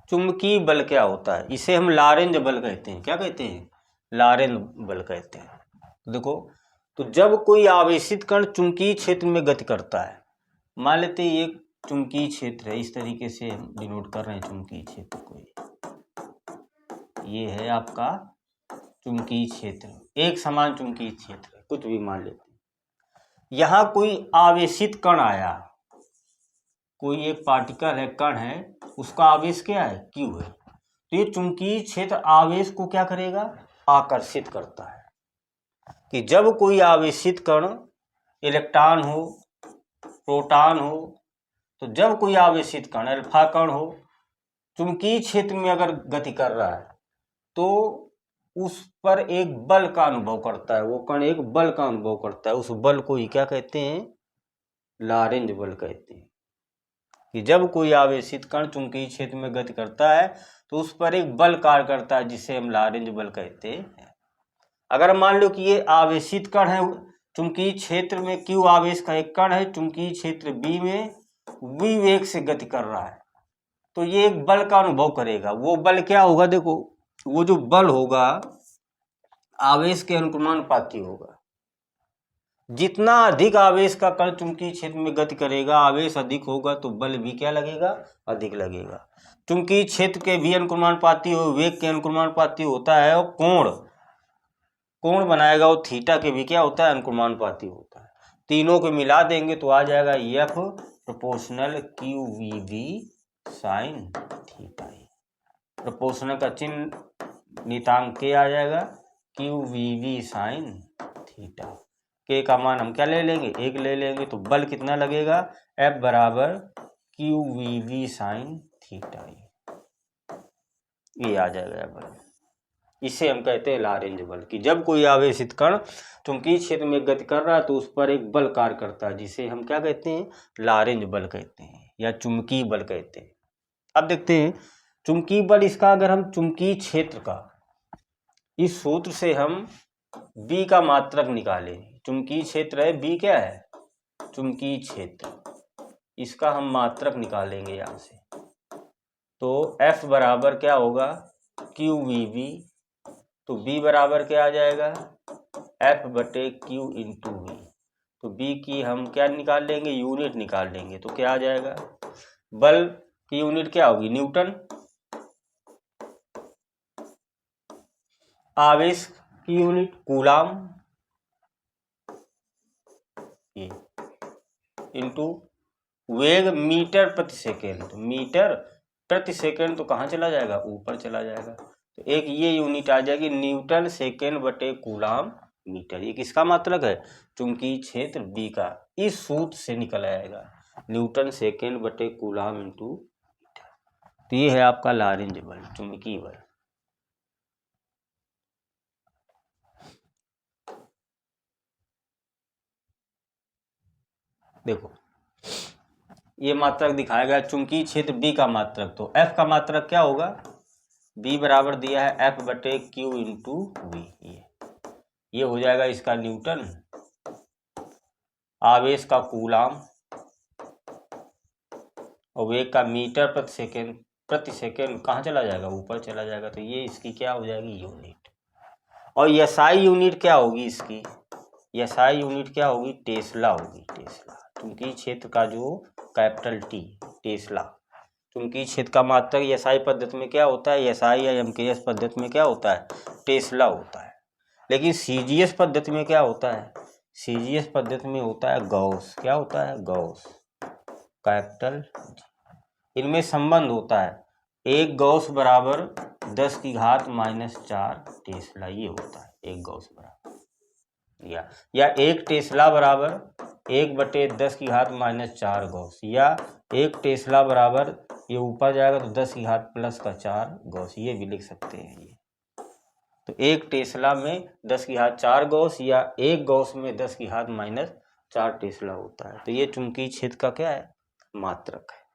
चुंबकीय बल क्या होता है, इसे हम लॉरेंज बल कहते हैं। क्या कहते हैं? लॉरेंज बल कहते हैं। तो देखो, तो जब कोई आवेशित कण चुंबकीय क्षेत्र में गति करता है, मान लेते हैं ये चुंबकीय क्षेत्र है, इस तरीके से हम डिनोट कर रहे हैं चुंबकीय क्षेत्र को, ये है आपका चुंबकीय क्षेत्र, एक समान चुंबकीय क्षेत्र, कुछ भी मान लेते हैं। यहाँ कोई आवेशित कण आया, कोई एक पार्टिकल है, कण है, उसका आवेश क्या है? Q है। तो ये चुंबकीय क्षेत्र आवेश को क्या करेगा? आकर्षित करता है। कि जब कोई आवेशित कण, इलेक्ट्रॉन हो, प्रोटॉन हो, तो जब कोई आवेशित कण, अल्फा कण हो, चुंबकीय क्षेत्र में अगर गति कर रहा है तो उस पर एक बल का अनुभव करता है, वो कण एक बल का अनुभव करता है। उस बल को ही क्या कहते हैं? लॉरेंज बल कहते हैं। कि जब कोई आवेशित कण चुंबकीय क्षेत्र में गति करता है तो उस पर एक बल कार्य करता है, जिसे हम लॉरेंज बल कहते हैं। अगर मान लो कि ये आवेशित कण है, चुंबकीय क्षेत्र में Q आवेश का एक कण है, चुंबकीय क्षेत्र B में V वेग से गति कर रहा है, तो ये एक बल का अनुभव करेगा। वो बल क्या होगा? देखो, वो जो बल होगा आवेश के अनुक्रमानुपाती होगा। जितना अधिक आवेश का कण चुंबकीय क्षेत्र में गति करेगा, आवेश अधिक होगा तो बल भी क्या लगेगा? अधिक लगेगा। चुंबकीय क्षेत्र के भी अनुक्रमानुपाती हो, वेग के अनुक्रमानुपाती होता है, और कोण बनाएगा, और थीटा के भी क्या होता है? अनुक्रमानुपाती होता है। तीनों को मिला देंगे तो आ जाएगा F proportional QVV sine theta. Proportional का चिन्ह नितांक के आ जाएगा, QVV साइन थीटा। के का मान हम क्या ले लेंगे? 1 ले लेंगे, तो बल कितना लगेगा? F बराबर QVV साइन थीटा, ये आ जाएगा बल। इसे हम कहते हैं लॉरेंज बल। कि जब कोई आवेशित कण चुंबकीय क्षेत्र में गति कर रहा है तो उस पर एक बल कार्य करता है, जिसे हम क्या कहते हैं? लॉरेंज बल कहते हैं, या चुंबकीय बल कहते हैं। अब देखते हैं चुंबकीय बल, इसका अगर हम चुंबकीय क्षेत्र का, इस सूत्र से हम B का मात्रक निकालें। चुंबकीय क्षेत्र है B, क्या है? चुंबकीय क्षेत्र, इसका हम मात्रक निकालेंगे यहाँ से। तो F बराबर क्या होगा? QVV, तो B बराबर क्या आ जाएगा? F बटे Q इंटू V। तो B की हम क्या निकाल लेंगे? यूनिट निकाल लेंगे, तो क्या आ जाएगा? बल की यूनिट क्या होगी? न्यूटन। आवेश की यूनिट कूलाम, ये इंटू वेग मीटर प्रति सेकेंड। तो मीटर प्रति सेकेंड तो कहाँ चला जाएगा? ऊपर चला जाएगा। तो एक ये यूनिट आ जाएगी न्यूटन सेकेंड बटे कूलाम मीटर। ये किसका मात्रक है? चुंबकीय क्षेत्र B का। इस सूत्र से निकल आएगा, न्यूटन सेकेंड बटे कूलाम इंटू मीटर। तो ये है आपका लॉरेंज बल, चुंबकीय बल। देखो, ये मात्रक दिखाया गया चुंबकीय क्षेत्र B का मात्रक। तो F का मात्रक क्या होगा? B बराबर दिया है F बटे Q इंटू V। ये हो जाएगा इसका न्यूटन, आवेश का कूलाम, और वेग का मीटर प्रति सेकेंड कहाँ चला जाएगा? ऊपर चला जाएगा। तो ये इसकी क्या हो जाएगी? यूनिट। और SI यूनिट क्या होगी इसकी? SI यूनिट क्या होगी? टेस्ला होगी, टेस्ला। चुंबकीय क्षेत्र का जो कैपिटल T, टेस्ला। चुंबकीय क्षेत्र का मात्रक SI पद्धति में क्या होता है? SI या MKS पद्धति में क्या होता है? टेस्ला होता है। लेकिन CGS पद्धति में क्या होता है? CGS पद्धति में होता है गॉस। क्या होता है? Gauss, capital G। इनमें संबंध होता है, एक गॉस बराबर 10 की घात -4 टेस्ला, ये होता है एक गॉस बराबर, या एक टेस्ला बराबर 1 बटे 10 की घात -4 गॉस, या एक टेस्ला बराबर, ये ऊपर जाएगा तो 10 की घात +4 गॉस, ये भी लिख सकते हैं ये। तो एक टेस्ला में 10 की घात 4 गॉस, या एक गॉस में 10 की घात -4 टेस्ला होता है। तो ये चुंबकीय क्षेत्र का क्या है? मात्रक है।